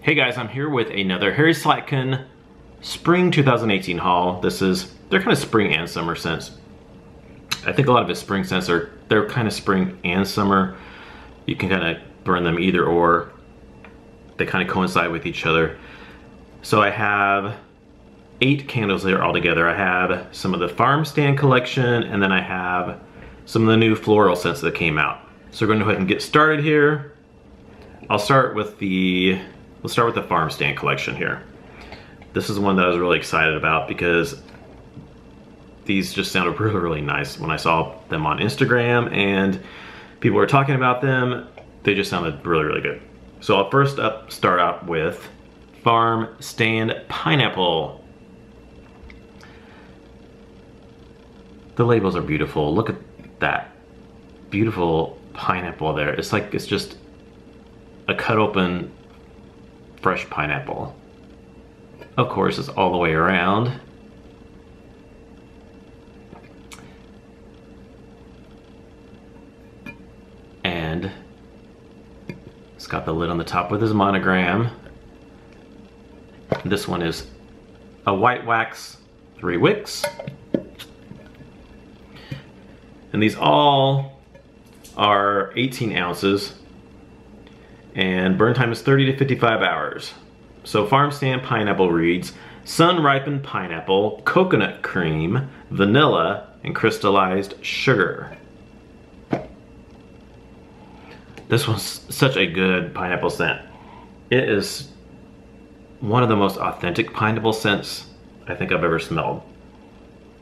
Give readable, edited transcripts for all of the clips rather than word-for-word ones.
Hey guys, I'm here with another Harry Slatkin Spring 2018 haul. They're kind of spring and summer scents. I think a lot of his spring scents they're kind of spring and summer. You can kind of burn them either or. They kind of coincide with each other. So I have 8 candles there all together. I have some of the Farmstand collection, and then I have some of the new floral scents that came out. So we're going to go ahead and get started here. We'll start with the Farmstand collection here. This is the one that I was really excited about because these just sounded really, really nice when I saw them on Instagram and people were talking about them. They just sounded really, really good. So I'll first start out with Farmstand Pineapple. The labels are beautiful. Look at that beautiful pineapple there. It's like it's just a cut open fresh pineapple. Of course, it's all the way around. And it's got the lid on the top with his monogram. This one is a white wax 3 wicks. And these all are 18 ounces. And burn time is 30 to 55 hours. So Farmstand Pineapple reads, sun-ripened pineapple, coconut cream, vanilla, and crystallized sugar. This one's such a good pineapple scent. It is one of the most authentic pineapple scents I think I've ever smelled.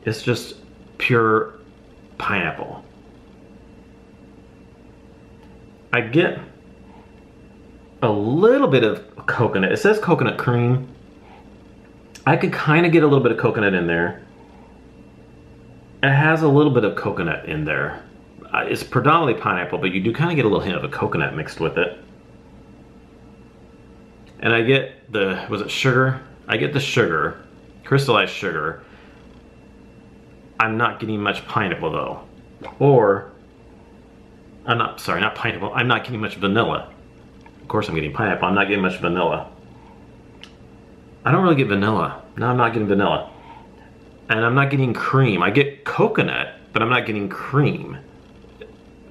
It's just pure pineapple. I get a little bit of coconut. It says coconut cream. I could kind of get a little bit of coconut in there. It has a little bit of coconut in there. It's predominantly pineapple, but you do kind of get a little hint of a coconut mixed with it. And I get the, was it sugar? I get the sugar, crystallized sugar. I'm not getting much pineapple though. Or, not pineapple. I'm not getting much vanilla. Of course I'm getting pineapple. I'm not getting much vanilla. I don't really get vanilla. No, I'm not getting vanilla. And I'm not getting cream. I get coconut, but I'm not getting cream.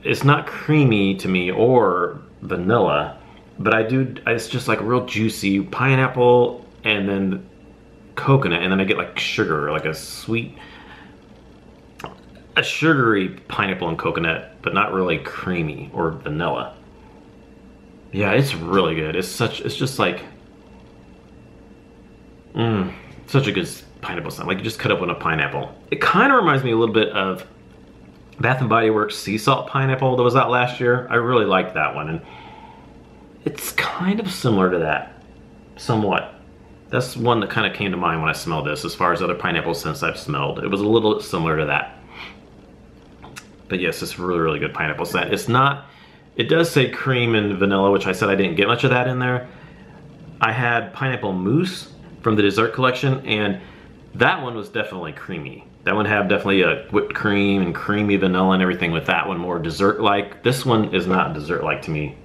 It's not creamy to me or vanilla, but it's just like real juicy pineapple and then coconut, and then I get like sugar, like a sugary pineapple and coconut, but not really creamy or vanilla. Yeah, it's really good. It's just like, such a good pineapple scent. Like you just cut up on a pineapple. It kind of reminds me a little bit of Bath & Body Works Sea Salt Pineapple that was out last year. I really liked that one. And it's kind of similar to that, somewhat. That's one that kind of came to mind when I smelled this as far as other pineapple scents I've smelled. It was a little similar to that. But yes, it's really, really good pineapple scent. It's not, it does say cream and vanilla, which I said I didn't get much of that in there. I had pineapple mousse from the dessert collection, and that one was definitely creamy. That one had definitely a whipped cream and creamy vanilla and everything with that one, more dessert-like. This one is not dessert-like to me,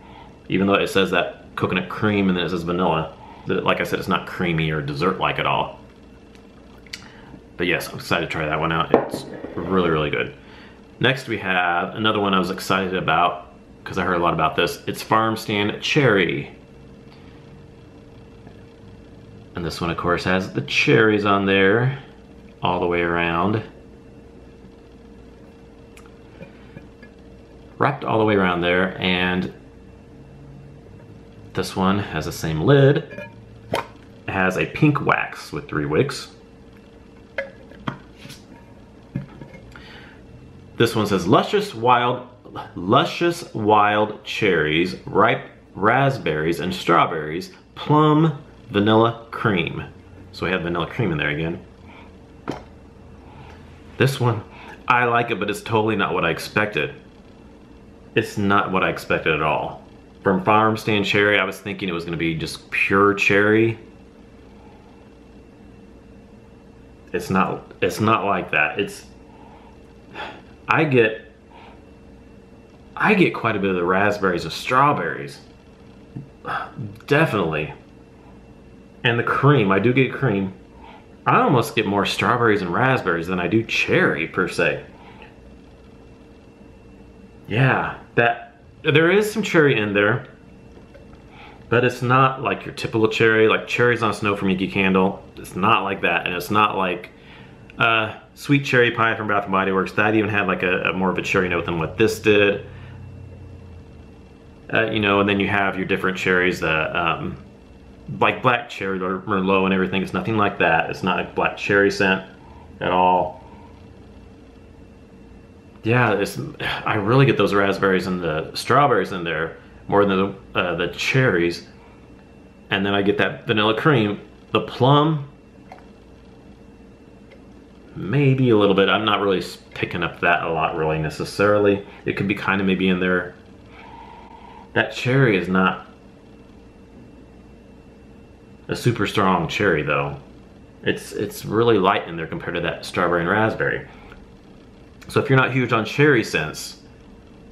even though it says that coconut cream and then it says vanilla. Like I said, it's not creamy or dessert-like at all. But yes, I'm excited to try that one out. It's really, really good. Next we have another one I was excited about because I heard a lot about this. It's Farmstand Cherry. And this one, of course, has the cherries on there all the way around. Wrapped all the way around there, and this one has the same lid. It has a pink wax with 3 wicks. This one says luscious wild cherries, ripe raspberries and strawberries, plum, vanilla cream. So we have vanilla cream in there again. This one, I like it, but it's totally not what I expected. It's not what I expected at all. From Farmstand Cherry, I was thinking it was gonna be just pure cherry. It's not like that. I get quite a bit of the raspberries and strawberries. Definitely. And the cream, I do get cream. I almost get more strawberries and raspberries than I do cherry per se. Yeah, there is some cherry in there, but it's not like your typical cherry, like Cherries on Snow from Yankee Candle. It's not like that, and it's not like Sweet Cherry Pie from Bath & Body Works. That even had like a more of a cherry note than what this did. You know, and then you have your different cherries that, like black cherry or Merlot and everything. It's nothing like that. It's not a black cherry scent at all. Yeah, I really get those raspberries and the strawberries in there more than the cherries. And then I get that vanilla cream. The plum, maybe a little bit. I'm not really picking up that a lot really necessarily. It could be kind of maybe in there. That cherry is not a super strong cherry though. It's really light in there compared to that strawberry and raspberry. So if you're not huge on cherry scents,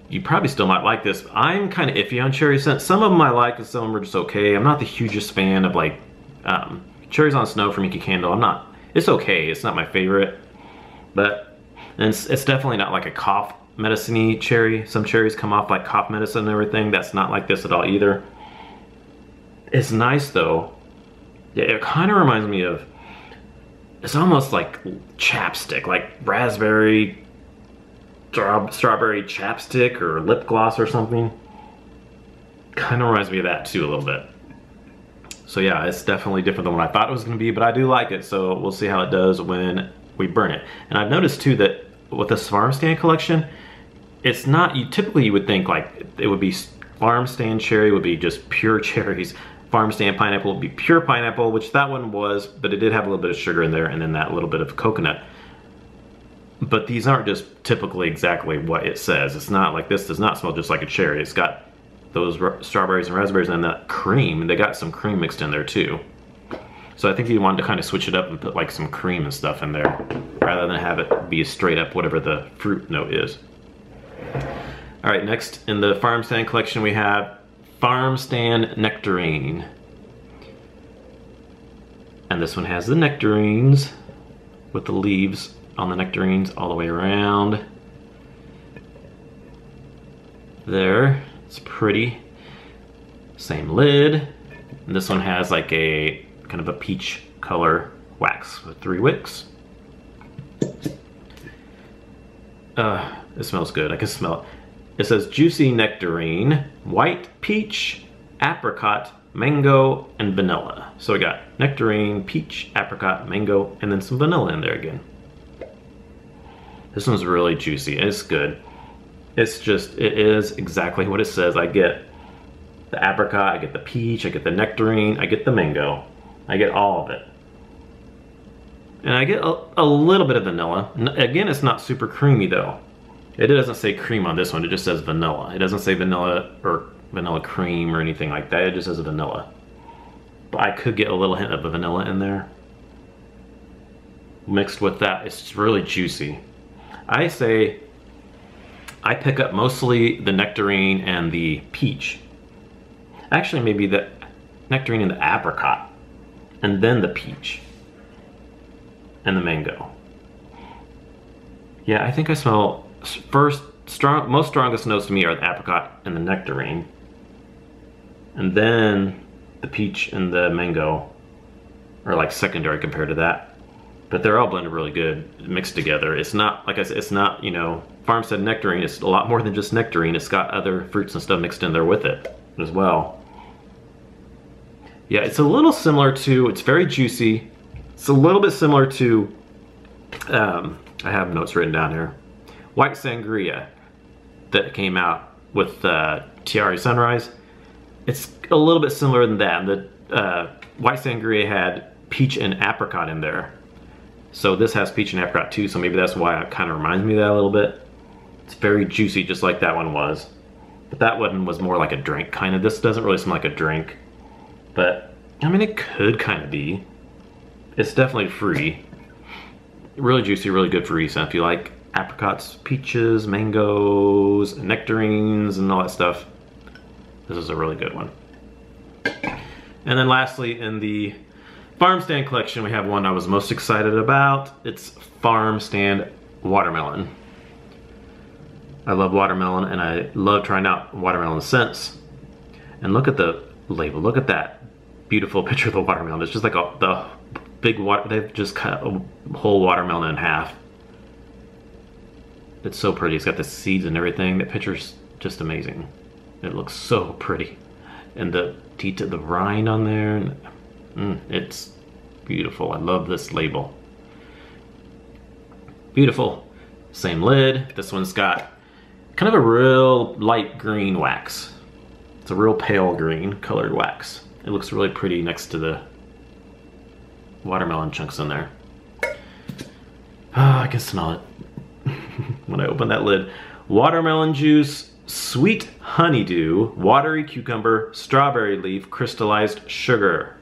you probably still might like this. I'm kind of iffy on cherry scents. Some of them I like and some of them are just okay. I'm not the hugest fan of like Cherries on Snow from Yankee Candle. It's okay, it's not my favorite. But it's definitely not like a cough medicine-y cherry. Some cherries come off like cough medicine and everything. That's not like this at all either. It's nice though. Yeah, it kind of reminds me of, it's almost like chapstick, like raspberry, strawberry chapstick or lip gloss or something. Kind of reminds me of that too a little bit. So yeah, it's definitely different than what I thought it was going to be, but I do like it, so we'll see how it does when we burn it. And I've noticed too that with this Farmstand collection, it's not, typically you would think like it would be Farmstand Cherry would be just pure cherries. Farmstand Pineapple would be pure pineapple, which that one was, but it did have a little bit of sugar in there and then that little bit of coconut. But these aren't just typically exactly what it says. It's not like, this does not smell just like a cherry. It's got those strawberries and raspberries and that cream. They got some cream mixed in there too. So I think you wanted to kind of switch it up and put like some cream and stuff in there rather than have it be straight up whatever the fruit note is. All right, next in the Farmstand collection we have Farmstand Nectarine. And this one has the nectarines with the leaves on the nectarines all the way around. There, it's pretty. Same lid. And this one has like a kind of a peach color wax with 3 wicks. It smells good, I can smell it. It says juicy nectarine, white peach, apricot, mango, and vanilla. So we got nectarine, peach, apricot, mango, and then some vanilla in there again. This one's really juicy, it's good. It's just, it is exactly what it says. I get the apricot, I get the peach, I get the nectarine, I get the mango. I get all of it. And I get a little bit of vanilla. Again, it's not super creamy though. It doesn't say cream on this one, it just says vanilla. It doesn't say vanilla or vanilla cream or anything like that, it just says vanilla. But I could get a little hint of the vanilla in there. Mixed with that, it's really juicy. I say I pick up mostly the nectarine and the peach. Actually, maybe the nectarine and the apricot, and then the peach and the mango. Yeah, I think I smell first most strongest notes to me are the apricot and the nectarine, and then the peach and the mango are like secondary compared to that. But they're all blended really good, mixed together. It's not, like I said, it's not, you know, Farmstead Nectarine. It's a lot more than just nectarine. It's got other fruits and stuff mixed in there with it as well. Yeah, it's a little similar to, it's very juicy. It's a little bit similar to, I have notes written down here, White Sangria that came out with Tiare Sunrise. It's a little bit similar than that. The White Sangria had peach and apricot in there. So this has peach and apricot too, so maybe that's why it kind of reminds me of that a little bit. It's very juicy, just like that one was. But that one was more like a drink, kind of. This doesn't really smell like a drink. But, I mean, it could kind of be. It's definitely fruity. Really juicy, really good fruity scent. If you like apricots, peaches, mangoes, nectarines, and all that stuff, this is a really good one. And then lastly, in the Farmstand collection, we have one I was most excited about. It's Farmstand Watermelon. I love watermelon and I love trying out watermelon scents. And look at the label, look at that beautiful picture of the watermelon. It's just like the big water, they've just cut a whole watermelon in half. It's so pretty, it's got the seeds and everything. That picture's just amazing. It looks so pretty. And the rind on there, it's beautiful. I love this label. Beautiful. Same lid. This one's got kind of a real light green wax. It's a real pale green colored wax. It looks really pretty next to the watermelon chunks in there. I can smell it when I open that lid. Watermelon juice, sweet honeydew, watery cucumber, strawberry leaf, crystallized sugar.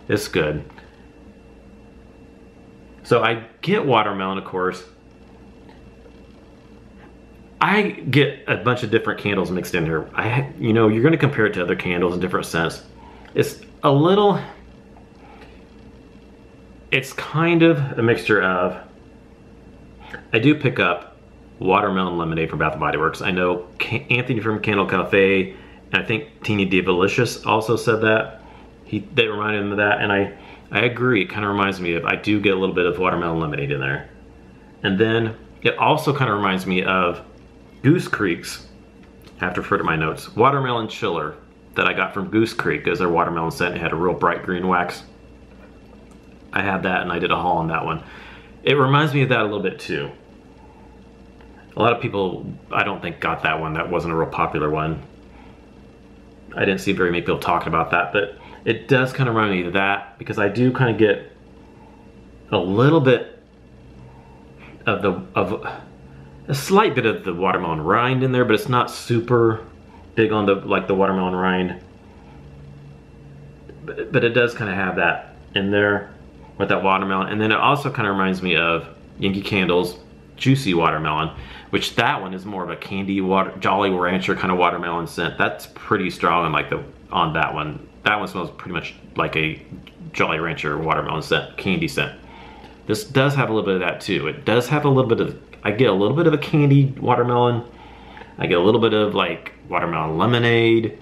It's good. So I get watermelon, of course. I get a bunch of different candles mixed in here. You know, you're gonna compare it to other candles in different scents. It's a little, it's kind of a mixture of, I do pick up watermelon lemonade from Bath & Body Works. I know Anthony from Candle Cafe, and I think Teeny Delicious also said that. They reminded him of that, and I agree. It kind of reminds me of, I do get a little bit of watermelon lemonade in there. And then it also kind of reminds me of Goose Creek's, I have to refer to my notes, watermelon chiller that I got from Goose Creek as their watermelon scent. It had a real bright green wax. I had that and I did a haul on that one. It reminds me of that a little bit too. A lot of people, I don't think, got that one. That wasn't a real popular one. I didn't see very many people talking about that, but it does kind of remind me of that, because I do kind of get a little bit of a slight bit of the watermelon rind in there, but it's not super big on the watermelon rind. But it does kind of have that in there with that watermelon. And then it also kind of reminds me of Yankee Candle's Juicy Watermelon, which that one is more of a candy Jolly Rancher kind of watermelon scent. That's pretty strong on that one. That one smells pretty much like a Jolly Rancher watermelon scent, candy scent. This does have a little bit of that too. It does have a little bit of, I get a little bit of a candied watermelon. I get a little bit of like watermelon lemonade,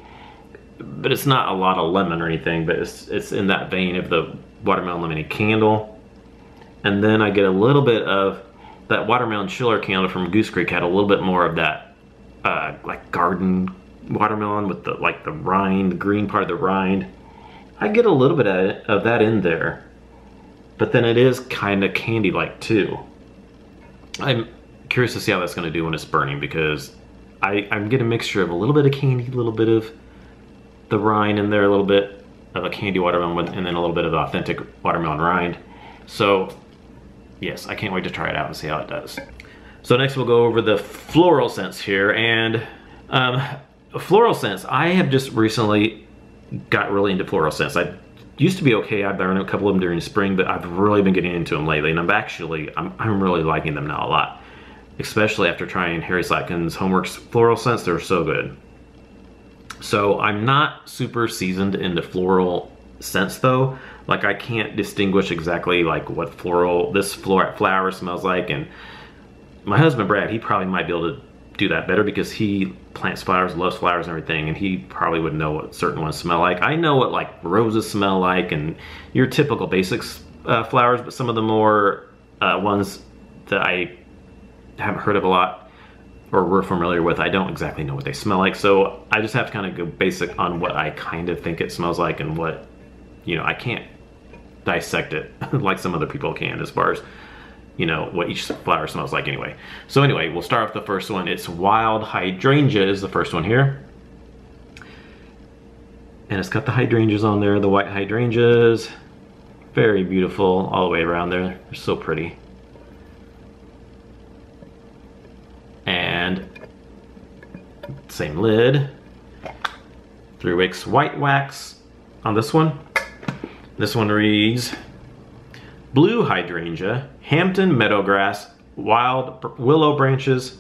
but it's not a lot of lemon or anything, but it's in that vein of the watermelon lemonade candle. And then I get a little bit of that watermelon chiller candle from Goose Creek, had a little bit more of that like garden watermelon with the rind, the green part of the rind. I get a little bit of that in there, but then it is kind of candy-like too. I'm curious to see how that's going to do when it's burning, because I'm getting a mixture of a little bit of candy, a little bit of the rind in there, a little bit of a candy watermelon, and then a little bit of the authentic watermelon rind. So yes, I can't wait to try it out and see how it does. So next we'll go over the floral scents here, and floral scents, I have just recently got really into floral scents. I used to be okay, I've burned a couple of them during the spring, but I've really been getting into them lately, and I'm really liking them now a lot. Especially after trying Harry Slatkin's HomeWorx floral scents. They're so good. So I'm not super seasoned into floral scents though. Like, I can't distinguish exactly like what this flower smells like, and my husband Brad, he probably might be able to do that better because he plants flowers, loves flowers and everything, and he probably would know what certain ones smell like. I know what like roses smell like and your typical basics flowers, but some of the more ones that I haven't heard of a lot or we're familiar with, I don't exactly know what they smell like. So I just have to kind of go basic on what I kind of think it smells like, and what, you know, I can't dissect it like some other people can as far as, you know, what each flower smells like anyway. So anyway, we'll start with the first one. It's Wild Hydrangea is the first one here. And it's got the hydrangeas on there, the white hydrangeas. Very beautiful all the way around there. They're so pretty. And same lid. 3-wicks white wax on this one. This one reads Blue Hydrangea, Hampton Meadowgrass, Wild Willow Branches,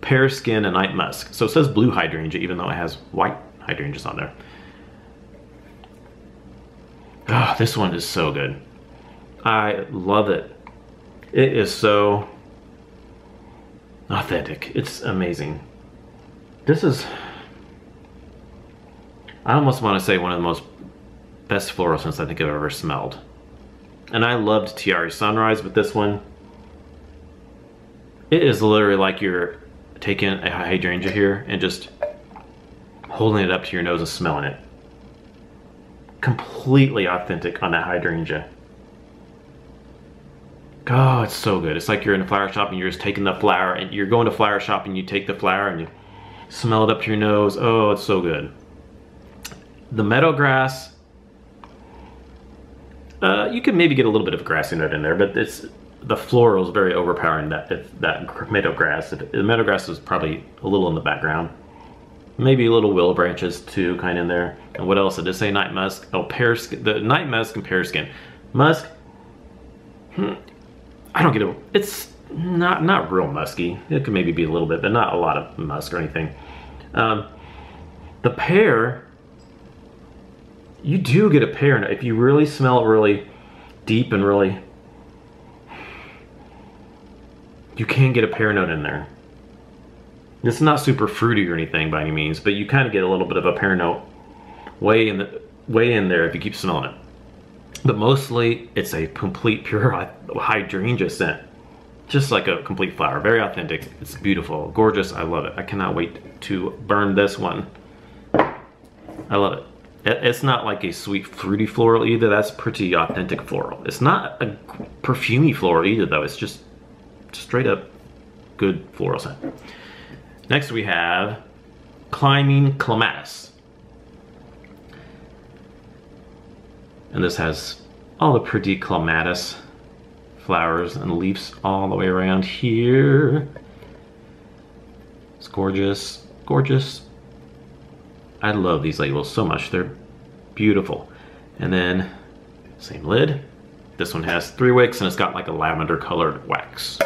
Pear Skin, and Night Musk. So it says Blue Hydrangea even though it has white hydrangeas on there. Oh, this one is so good. I love it. It is so authentic. It's amazing. This is, I almost want to say one of the most best floral scents I think I've ever smelled. And I loved Tiare Sunrise with this one. It is literally like you're taking a hydrangea here and just holding it up to your nose and smelling it. Completely authentic on that hydrangea. Oh, it's so good. It's like you're in a flower shop and you're just taking the flower, and you're going to flower shop and you take the flower and you smell it up to your nose. Oh, it's so good. The meadowgrass, you can maybe get a little bit of a grassy note in there, but the floral is very overpowering that meadowgrass. The meadowgrass is probably a little in the background. Maybe a little willow branches too, kind of in there. And what else did it say? Night musk. Oh, pear skin. The night musk and pear skin. Musk. I don't get it. It's not real musky. It could maybe be a little bit, but not a lot of musk or anything. The pear, you do get a pear note if you really smell it really deep and really. You can get a pear note in there. It's not super fruity or anything by any means, but you kind of get a little bit of a pear note way in there if you keep smelling it. But mostly, it's a complete pure hydrangea scent. Just like a complete flower. Very authentic. It's beautiful. Gorgeous. I love it. I cannot wait to burn this one. I love it. It's not like a sweet fruity floral either. That's pretty authentic floral. It's not a perfumey floral either though. It's just straight up good floral scent. Next we have Climbing Clematis. And this has all the pretty clematis flowers and leaves all the way around here. It's gorgeous, gorgeous. I love these labels so much. They're beautiful. And then same lid. This one has 3 wicks and it's got like a lavender colored wax.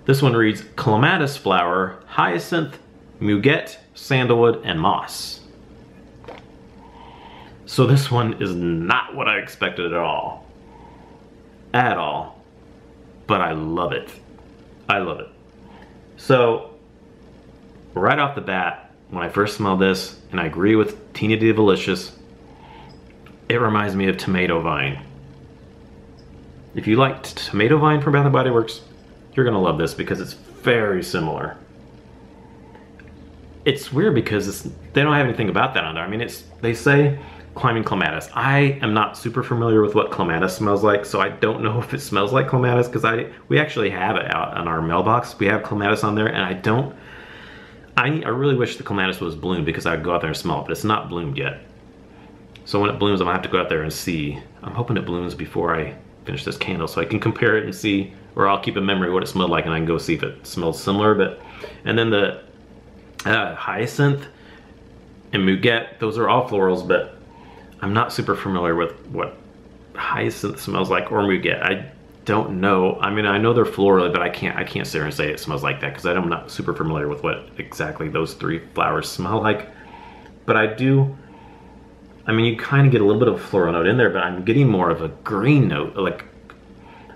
This one reads Clematis flower, hyacinth, muguet, sandalwood, and moss. So this one is not what I expected at all. At all. But I love it. I love it. So, right off the bat, when I first smelled this, and I agree with Tina Delicious, it reminds me of Tomato Vine. If you liked Tomato Vine from Bath & Body Works, you're gonna love this because it's very similar. It's weird because they don't have anything about that on there. I mean, they say Climbing Clematis. I am not super familiar with what clematis smells like, so I don't know if it smells like clematis because we actually have it out on our mailbox. We have clematis on there, and I really wish the clematis was bloomed because I'd go out there and smell it, but it's not bloomed yet. So when it blooms, I'm gonna have to go out there and see. I'm hoping it blooms before I finish this candle so I can compare it and see, or I'll keep in memory what it smelled like and I can go see if it smells similar. And then the hyacinth and muguet, those are all florals, but I'm not super familiar with what hyacinth smells like or muguet. I don't know. I mean, I know they're floral, but I can't sit there and say it smells like that because I'm not super familiar with what exactly those 3 flowers smell like. But I do. I mean, you kind of get a little bit of a floral note in there, but I'm getting more of a green note, like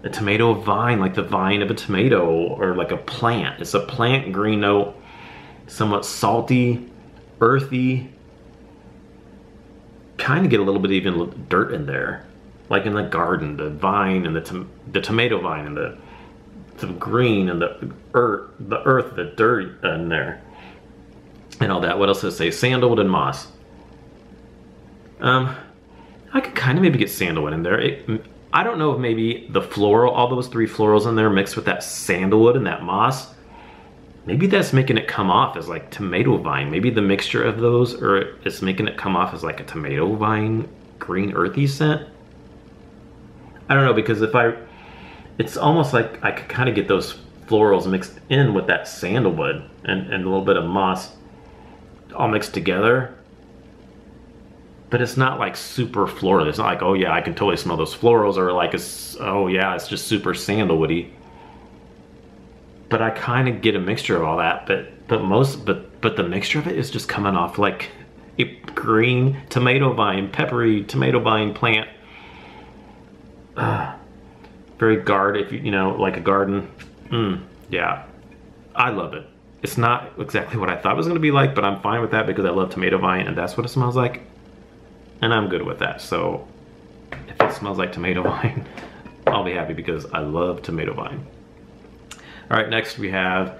a tomato vine, like the vine of a tomato, or like a plant. It's a plant green note, somewhat salty, earthy. Kind of get a little bit even dirt in there, like in the garden, the vine and the tomato vine and the green and the earth, the dirt in there, and all that. What else does it say? Sandalwood and moss. I could kind of maybe get sandalwood in there. I don't know if maybe the floral, all those 3 florals in there mixed with that sandalwood and that moss, maybe that's making it come off as like tomato vine. Maybe the mixture of those, or it's making it come off as like a tomato vine, green earthy scent. I don't know, because it's almost like I could kind of get those florals mixed in with that sandalwood and a little bit of moss all mixed together. But it's not like super floral. It's not like, oh yeah, I can totally smell those florals, or like, oh yeah, it's just super sandalwoody. But I kind of get a mixture of all that, but the mixture of it is just coming off like a green tomato vine, peppery tomato vine plant. Very if you know, like a garden. Yeah, I love it. It's not exactly what I thought it was gonna be like, but I'm fine with that because I love tomato vine and that's what it smells like. And I'm good with that. So if it smells like tomato vine, I'll be happy because I love tomato vine. All right, next we have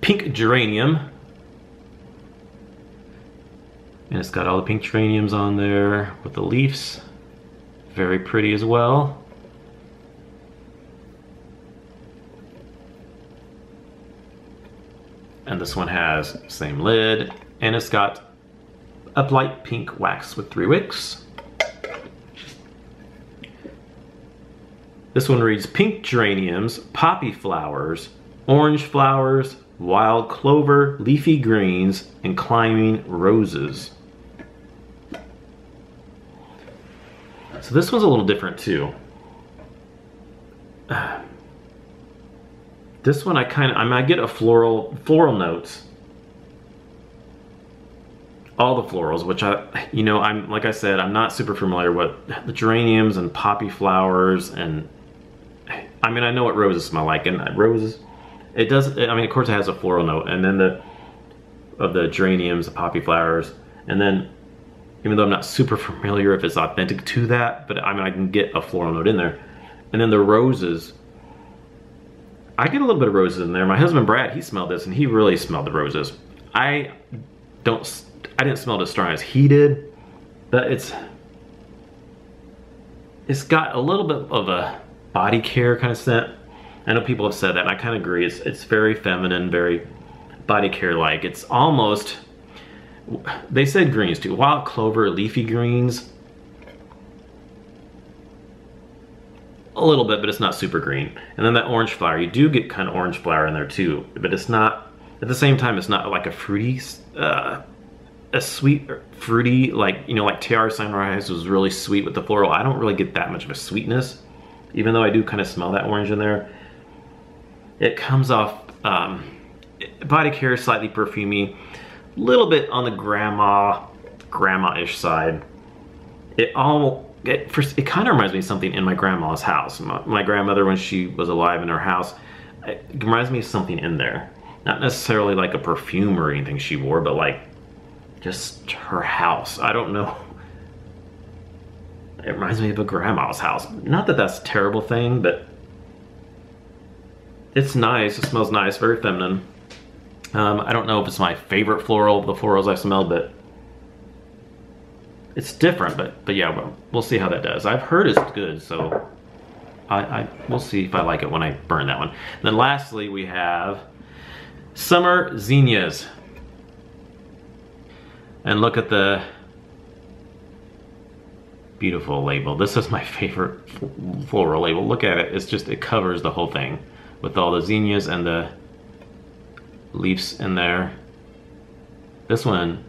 pink geranium. And it's got all the pink geraniums on there with the leaves. Very pretty as well. And this one has same lid, and it's got a light pink wax with 3 wicks. This one reads pink geraniums, poppy flowers, orange flowers, wild clover, leafy greens, and climbing roses. So this one's a little different too. This one I get a floral notes. All the florals, which I'm like I said, I'm not super familiar with the geraniums and poppy flowers, and I mean I know what roses smell like, and roses, it does. I mean, of course, it has a floral note, and then the geraniums, the poppy flowers, and then even though I'm not super familiar if it's authentic to that, but I mean I can get a floral note in there, and then the roses. I get a little bit of roses in there. My husband Brad, he smelled this and he really smelled the roses. I didn't smell it as strong as he did, but it's got a little bit of a body care kind of scent. I know people have said that, and I kind of agree. It's very feminine, very body care like. It's almost, they said greens too, wild clover, leafy greens. A little bit, but it's not super green. And then that orange flower, you do get kind of orange flower in there too, but it's not, at the same time, it's not like a fruity, a sweet, fruity, like, you know, like Tiara Sunrise was really sweet with the floral. I don't really get that much of a sweetness, even though I do kind of smell that orange in there. It comes off, body care, slightly perfumey, a little bit on the grandma-ish side. It kind of reminds me of something in my grandma's house. My grandmother, when she was alive in her house, it reminds me of something in there. Not necessarily like a perfume or anything she wore, but like just her house. I don't know. It reminds me of a grandma's house. Not that that's a terrible thing, but it's nice. It smells nice, very feminine. I don't know if it's my favorite floral of the florals I smelled, but it's different, but yeah, we'll see how that does. I've heard it's good, so we'll see if I like it when I burn that one. And then lastly, we have Summer Zinnias. And look at the beautiful label. This is my favorite floral label. Look at it. It's just, it covers the whole thing with all the zinnias and the leaves in there. This one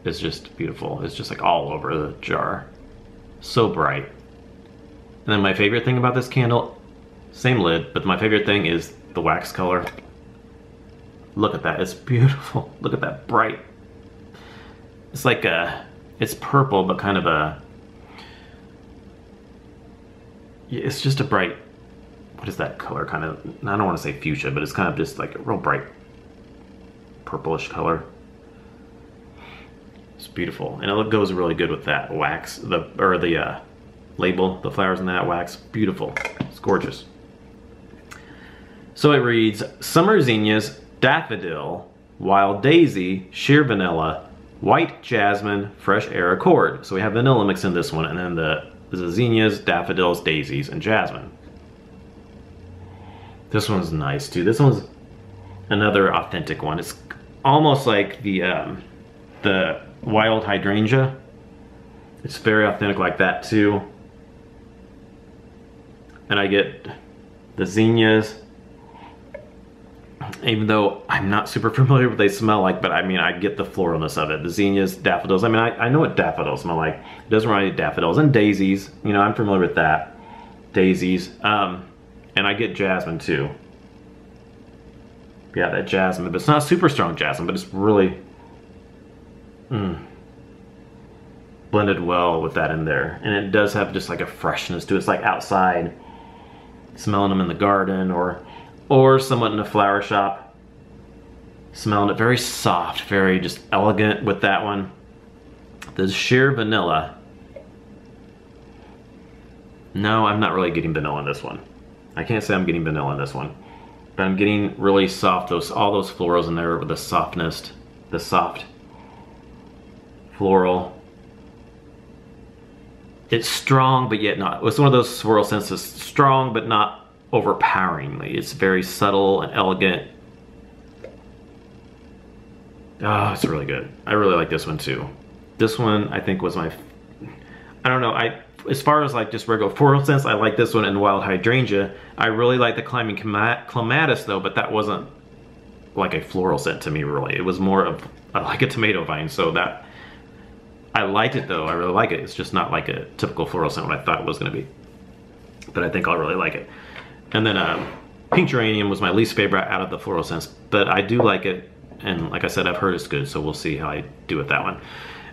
is just beautiful. It's just like all over the jar. So bright. And then my favorite thing about this candle, same lid, but my favorite thing is the wax color. Look at that, it's beautiful. Look at that bright. It's like it's purple, but kind of it's just a bright, what is that color? Kind of, I don't want to say fuchsia, but it's kind of just like a real bright purplish color. It's beautiful, and it goes really good with that wax, the label, the flowers in that wax. Beautiful, it's gorgeous. So it reads, Summer Zinnias, Daffodil, Wild Daisy, Sheer Vanilla, White Jasmine, Fresh Air Accord. So we have vanilla mixed in this one, and then the zinnias, daffodils, daisies, and jasmine. This one's nice too. This one's another authentic one. It's almost like the wild hydrangea. It's very authentic like that too. And I get the zinnias, even though I'm not super familiar with what they smell like, but I mean, I get the floralness of it. The zinnias, daffodils, I mean, I know what daffodils smell like. It does remind me of daffodils and daisies. You know, I'm familiar with that. Daisies. And I get jasmine too. Yeah, that jasmine, but it's not super strong jasmine, but it's really, blended well with that in there. And it does have just like a freshness to it. It's like outside, smelling them in the garden or somewhat in a flower shop. Smelling it very soft, very just elegant with that one. The sheer vanilla. No, I'm not really getting vanilla in this one. I can't say I'm getting vanilla in this one. But I'm getting really soft, all those florals in there with the softness, the soft floral. It's strong, but yet not. It's one of those floral scents that's strong, but not overpoweringly. It's very subtle and elegant. Oh, it's really good. I really like this one too. This one I think was my, I don't know, as far as like just regular floral scents, I like this one and Wild Hydrangea. I really like the Climbing Clematis though, but that wasn't like a floral scent to me really. It was more of like a tomato vine, so that, I liked it though, I really like it. It's just not like a typical floral scent what I thought it was gonna be. But I think I'll really like it. And then Pink Geranium was my least favorite out of the floral scents, but I do like it. And like I said, I've heard it's good, so we'll see how I do with that one.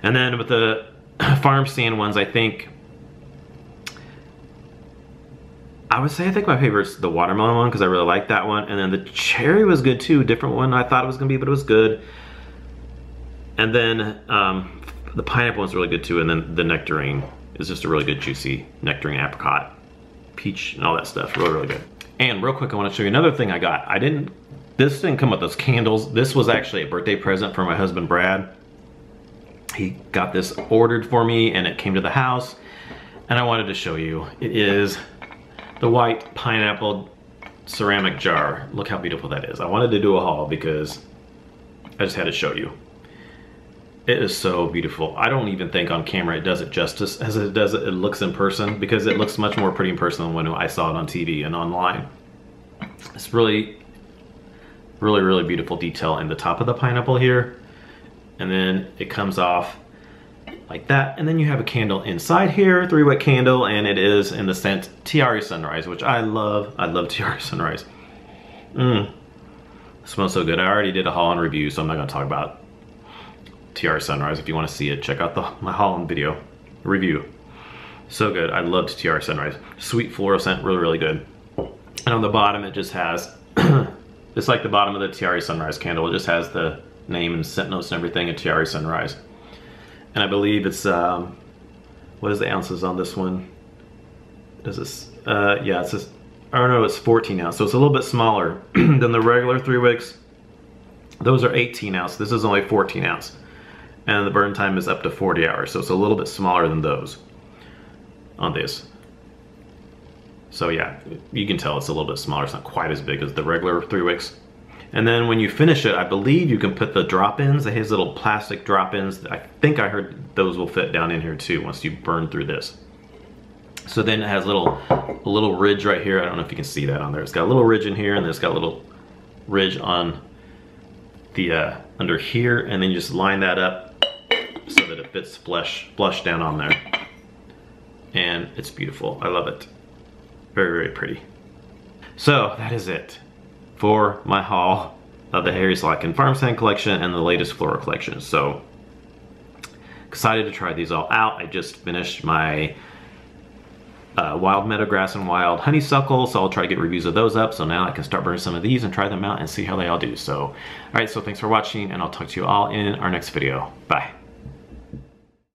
And then with the Farmstand ones, I think my favorite's the watermelon one because I really like that one. And then the cherry was good too, different one I thought it was gonna be, but it was good. And then the pineapple one's really good too. And then the nectarine is just a really good juicy nectarine, apricot, peach, and all that stuff. Really, really good. And real quick, I want to show you another thing I got. This didn't come with those candles. This was actually a birthday present for my husband, Brad. He got this ordered for me and it came to the house and I wanted to show you. It is the white pineapple ceramic jar. Look how beautiful that is. I wanted to do a haul because I just had to show you. It is so beautiful. I don't even think on camera it does it justice as it looks in person, because it looks much more pretty in person than when I saw it on TV and online. It's really, really, really beautiful detail in the top of the pineapple here. And then it comes off like that. And then you have a candle inside here, 3-wick candle, and it is in the scent Tiare Sunrise, which I love. I love Tiare Sunrise. It smells so good. I already did a haul and review, so I'm not gonna talk about Tiare Sunrise. If you want to see it, check out my haul and video review. So good. I loved Tiare Sunrise. Sweet floral scent, really, really good. And on the bottom, it just has, it's like the bottom of the Tiare Sunrise candle. It just has the name and scent notes and everything at Tiare Sunrise. And I believe it's, what is the ounces on this one? Does this, yeah, it says, oh no, it's 14 ounce. So it's a little bit smaller than the regular 3 wicks. Those are 18 ounce. This is only 14 ounce. And the burn time is up to 40 hours. So it's a little bit smaller than those on this. So yeah, you can tell it's a little bit smaller. It's not quite as big as the regular 3 wicks. And then when you finish it, I believe you can put the drop-ins. It has little plastic drop-ins. I think I heard those will fit down in here too once you burn through this. So then it has a little ridge right here. I don't know if you can see that on there. It's got a little ridge in here, and then it's got a little ridge on the under here, and then you just line that up so that it fits flush down on there. And it's beautiful. I love it. Very, very pretty. So that is it for my haul of the Harry Slatkin Farmstand collection and the latest floral collection. So excited to try these all out. I just finished my wild meadowgrass and wild honeysuckle, so I'll try to get reviews of those up, so now I can start burning some of these and try them out and see how they all do. So, all right, so thanks for watching, and I'll talk to you all in our next video. Bye.